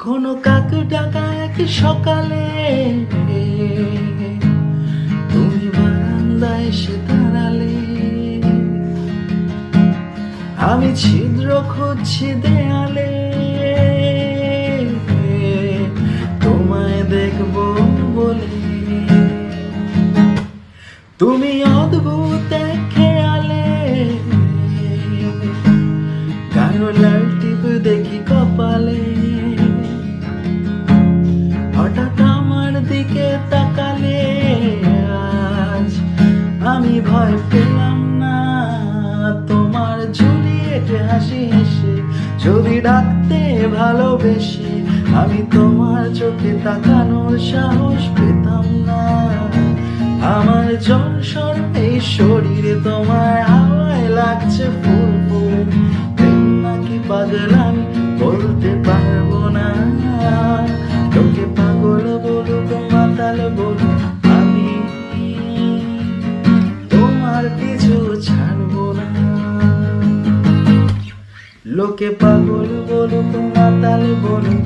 কোনো কাক ডাকা এক সকালে তুমি বারান্দায় এসে দাঁড়ালে, আমি ছিদ্র খুঁজছি দেয়ালে, তোমায় দেখবো বলে। তুমি অদ্ভুত এক খেয়ালে, কারো লাল টিপ দেখি কপালে, হঠাৎ আমার দিকে তাকালে। আজ আমি ভয় পেলাম না, তোমার ঝুলিয়েটে হাসি হেসে ছবি ডাকতে ভালোবেসে আমি তোমার চোখে তাকানোর সাহস পেতাম না। আমার জনসর এই শরীরে তোমার হাওয়ায় লাগছে ফুল ফুল, প্রেম নাকি পাগল আমি বলতে পারবো না। লোকে পাগল বলুক মাতাল বলুক, আমি তোমার পিছু ছাড়বো না। লোকে পাগল বলুক মাতাল বলুক,